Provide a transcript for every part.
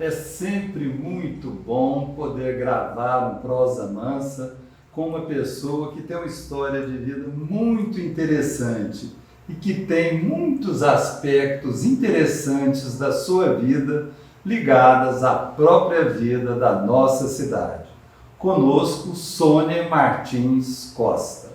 É sempre muito bom poder gravar um Prosa Mansa com uma pessoa que tem uma história de vida muito interessante e que tem muitos aspectos interessantes da sua vida ligadas à própria vida da nossa cidade. Conosco, Sônia Martins Costa.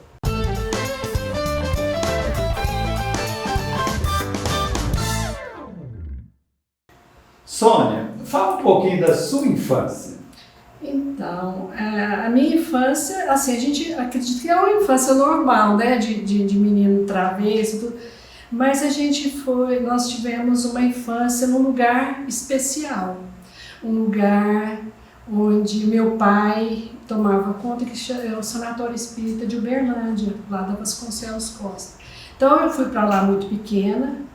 Sônia, fala um pouquinho da sua infância. Então, a minha infância, assim, a gente acredita que é uma infância normal, né, de menino travesso, tudo, mas nós tivemos uma infância num lugar especial, um lugar onde meu pai tomava conta, que é o Sanatório Espírita de Uberlândia, lá da Vasconcelos Costa. Então eu fui para lá muito pequena,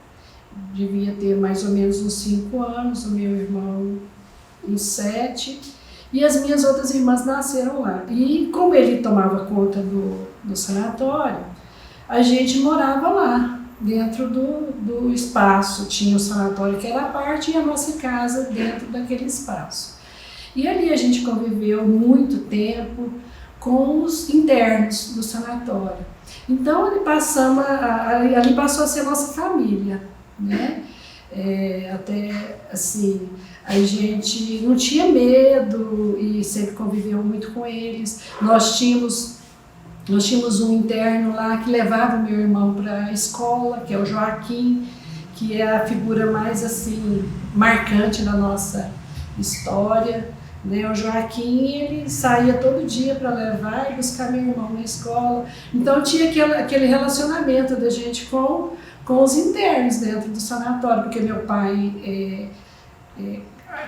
devia ter mais ou menos uns 5 anos, o meu irmão uns 7, e as minhas outras irmãs nasceram lá. E como ele tomava conta do sanatório, a gente morava lá, dentro do espaço. Tinha o sanatório que era a parte e a nossa casa dentro daquele espaço. E ali a gente conviveu muito tempo com os internos do sanatório. Então ali passou a ser nossa família, né? Até assim, a gente não tinha medo e sempre conviveu muito com eles. Nós tínhamos um interno lá que levava o meu irmão para a escola, que é o Joaquim, que é a figura mais assim marcante da nossa história, né? O Joaquim, ele saía todo dia para levar e buscar meu irmão na escola. Então tinha aquele relacionamento da gente com os internos dentro do sanatório, porque meu pai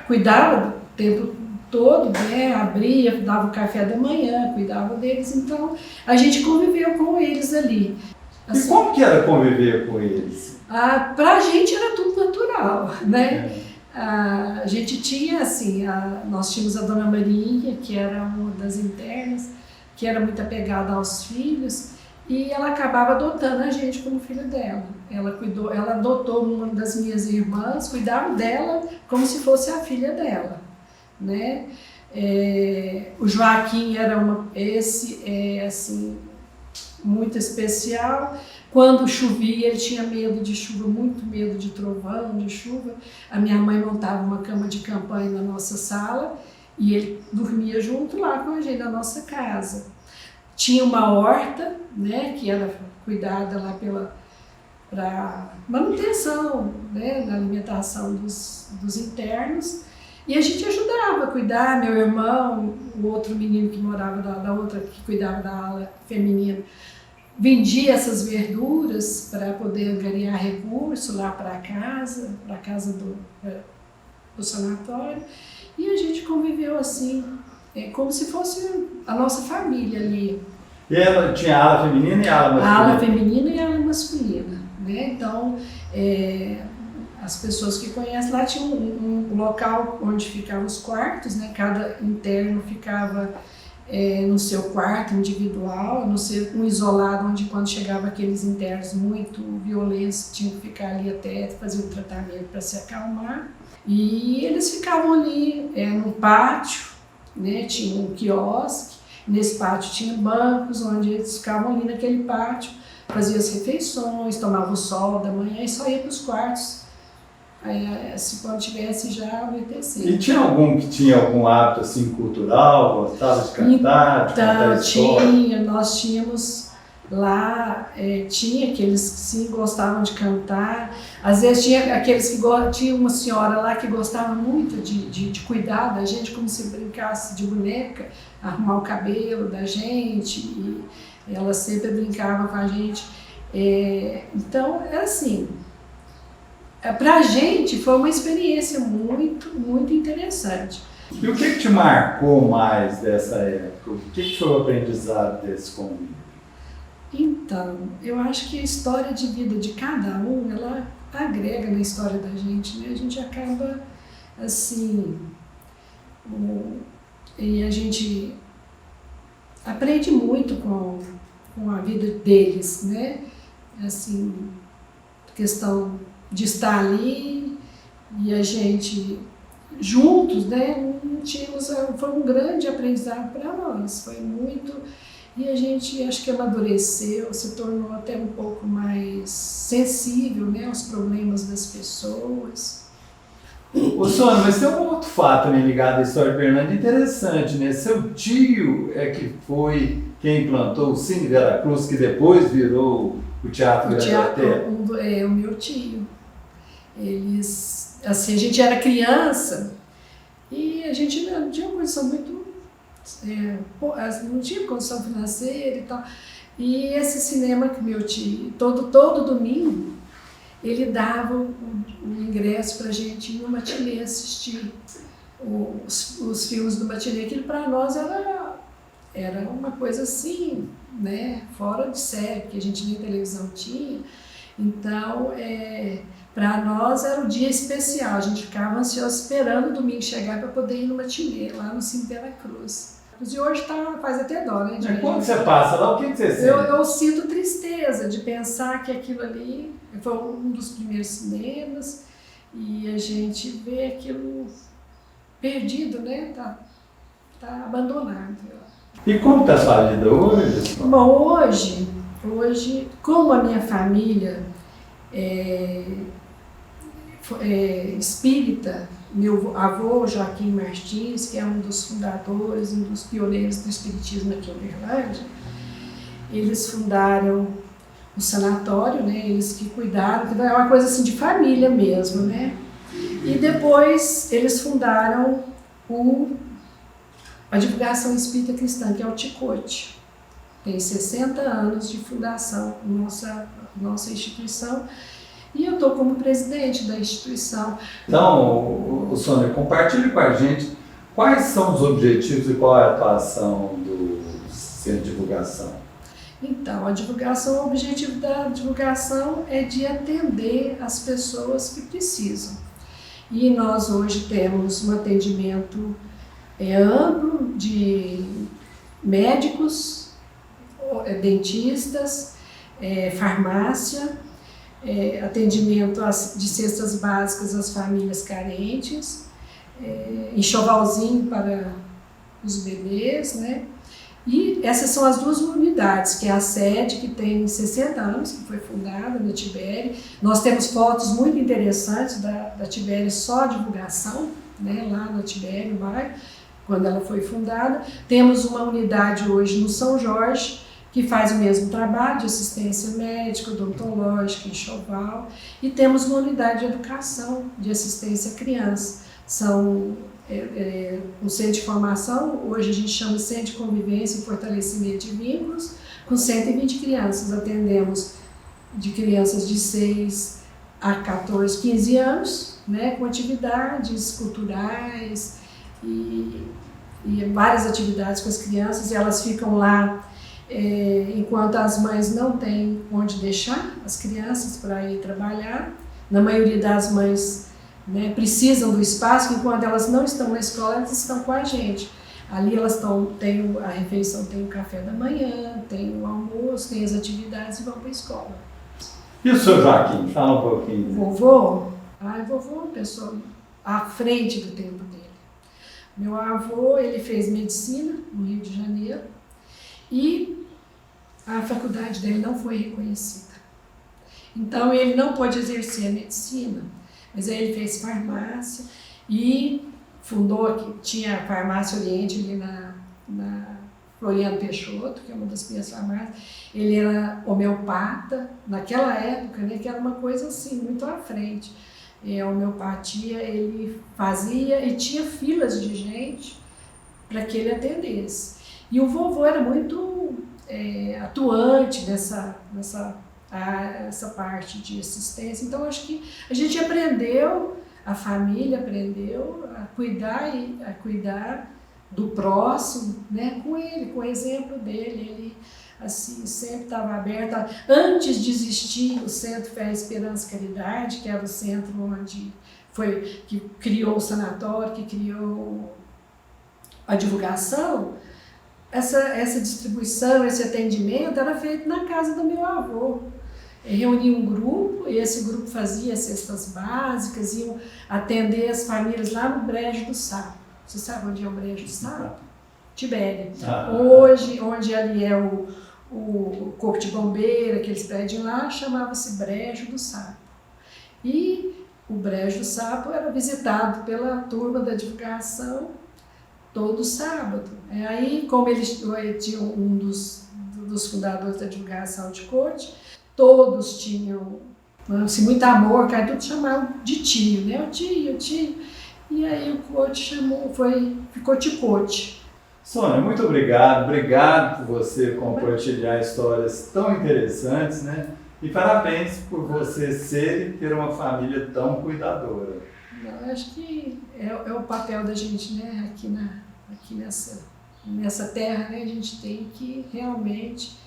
cuidava o tempo todo, né? Abria, dava o café da manhã, cuidava deles, então a gente conviveu com eles ali. Assim, e como que era conviver com eles? Pra gente era tudo natural, né? A gente tinha assim, nós tínhamos a Dona Maria, que era uma das internas, que era muito apegada aos filhos, e ela acabava adotando a gente como filho dela. Ela adotou uma das minhas irmãs, cuidava dela como se fosse a filha dela, né? O Joaquim era assim, muito especial. Quando chovia, ele tinha medo de chuva, muito medo de trovão, de chuva. A minha mãe montava uma cama de campanha na nossa sala e ele dormia junto lá com a gente, na nossa casa. Tinha uma horta, né, que era cuidada lá para manutenção, né, da alimentação dos internos. E a gente ajudava a cuidar, meu irmão, o outro menino que morava da outra, que cuidava da ala feminina, vendia essas verduras para poder ganhar recurso lá para a casa do sanatório. E a gente conviveu assim, como se fosse a nossa família ali. E ela tinha a ala feminina e a ala masculina? A ala feminina e a ala masculina, né? Então, as pessoas que conhecem lá tinha um local onde ficavam os quartos, né? Cada interno ficava no seu quarto individual, um isolado, onde quando chegava aqueles internos muito violentos, tinham que ficar ali até fazer o tratamento para se acalmar. E eles ficavam ali no pátio, né? Tinha um quiosque, nesse pátio tinha bancos, onde eles ficavam ali naquele pátio, faziam as refeições, tomavam o sol da manhã e só ia para os quartos. Aí, se quando tivesse já anoitecer. E tinha algum que tinha algum hábito assim cultural, gostava de cantar, de contar história? Nós tínhamos lá, tinha aqueles que sim gostavam de cantar, às vezes tinha aqueles que tinha uma senhora lá que gostava muito de cuidar da gente, como se brincasse de boneca, arrumar o cabelo da gente, e ela sempre brincava com a gente. Então, era assim. Para a gente foi uma experiência muito, muito interessante. E o que te marcou mais dessa época? O que foi o aprendizado desse convívio? Então, eu acho que a história de vida de cada um, ela agrega na história da gente, né? A gente acaba, assim, e a gente aprende muito com a vida deles, né? Assim, questão de estar ali e a gente juntos, né? Não tínhamos, foi um grande aprendizado para nós, foi muito, e a gente acho que amadureceu, se tornou até um pouco mais sensível, né, aos problemas das pessoas. Ô Sônia, mas tem um outro fato, né, ligado à história de Fernando interessante, né? Seu tio é que foi quem implantou o Cine Veracruz, que depois virou o Teatro Veracruz? O meu tio. Eles, assim, a gente era criança e a gente não tinha uma condição muito, não tinha condição financeira e tal. E esse cinema que meu tio, todo domingo, ele dava o ingresso para a gente ir no matinê assistir os filmes do matinê. Aquilo para nós era uma coisa assim, né, fora de série, porque a gente nem televisão tinha. Então, para nós era um dia especial, a gente ficava ansioso esperando o domingo chegar para poder ir no matinê, lá no Cine Veracruz. E hoje faz até dó, né? Quando você passa lá, o que você sente? Eu sinto tristeza de pensar que aquilo ali foi um dos primeiros cinemas e a gente vê aquilo perdido, né? Tá abandonado. E como está a sua vida hoje? Bom, hoje, como a minha família é espírita, meu avô Joaquim Martins, que é um dos fundadores, um dos pioneiros do espiritismo aqui em Uberlândia, eles fundaram o sanatório, né? Eles que cuidaram, que é uma coisa assim de família mesmo, né? E depois eles fundaram a Divulgação Espírita Cristã, que é o Ticote. Tem 60 anos de fundação, nossa instituição, e eu estou como presidente da instituição. Então, Sônia, compartilhe com a gente quais são os objetivos e qual é a atuação do Centro de Divulgação. Então, o objetivo da divulgação é de atender as pessoas que precisam. E nós hoje temos um atendimento amplo de médicos, dentistas, farmácia, atendimento de cestas básicas às famílias carentes, enxovalzinho para os bebês, né? E essas são as duas unidades, que é a sede, que tem 60 anos, que foi fundada na Tibério. Nós temos fotos muito interessantes da Tibério, só divulgação, né, lá na Tibério, bairro, quando ela foi fundada. Temos uma unidade hoje no São Jorge, que faz o mesmo trabalho de assistência médica, odontológica, enxoval. E temos uma unidade de educação, de assistência à criança. São um centro de formação, hoje a gente chama de Centro de Convivência e Fortalecimento de Vínculos, com 120 crianças. Atendemos de crianças de 6 a 14, 15 anos, né, com atividades culturais e várias atividades com as crianças, e elas ficam lá enquanto as mães não têm onde deixar as crianças para ir trabalhar. Na maioria das mães, né, precisam do espaço, enquanto elas não estão na escola, elas estão com a gente. Ali elas têm a refeição, tem o café da manhã, tem o almoço, tem as atividades e vão para a escola. E o senhor Joaquim? Fala um pouquinho. Vovô? Vovô é uma pessoa à frente do tempo dele. Meu avô, ele fez medicina no Rio de Janeiro e a faculdade dele não foi reconhecida. Então ele não pôde exercer a medicina, mas aí ele fez farmácia e fundou aqui, tinha a Farmácia Oriente ali na Floriano Peixoto, que é uma das minhas farmácias. Ele era homeopata, naquela época, né, que era uma coisa assim, muito à frente. A homeopatia ele fazia e tinha filas de gente para que ele atendesse. E o vovô era muito atuante nessa parte de assistência. Então, acho que a gente aprendeu, a família aprendeu a cuidar do próximo, né, com ele, com o exemplo dele. Ele assim, sempre estava aberto. Antes de existir o Centro Fé, Esperança e Caridade, que era o centro que criou o sanatório, que criou a divulgação, essa distribuição, esse atendimento era feito na casa do meu avô. reunia um grupo, e esse grupo fazia cestas básicas, iam atender as famílias lá no Brejo do Sapo. Você sabe onde é o Brejo do Sapo? Tibério. Hoje, onde ali é o Corpo de Bombeiro, aqueles prédios lá, chamava-se Brejo do Sapo. E o Brejo do Sapo era visitado pela turma da divulgação todo sábado. Aí, como eles tinham um dos fundadores da divulgação de Cote, todos tinham assim, muito amor, cara, todos chamavam de tio, né? O tio. E aí o Cote ficou Ticote. Sônia, muito obrigado por você compartilhar histórias tão interessantes, né? E parabéns por você ser e ter uma família tão cuidadora. Eu acho que é o papel da gente, né? Aqui nessa terra, né? A gente tem que realmente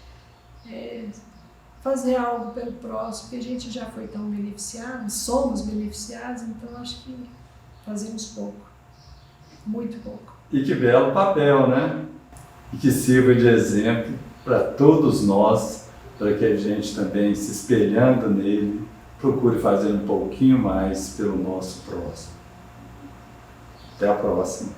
fazer algo pelo próximo, porque a gente já foi tão beneficiado, somos beneficiados, então acho que fazemos pouco, muito pouco. E que belo papel, né? E que sirva de exemplo para todos nós, para que a gente também, se espelhando nele, procure fazer um pouquinho mais pelo nosso próximo. Até a próxima.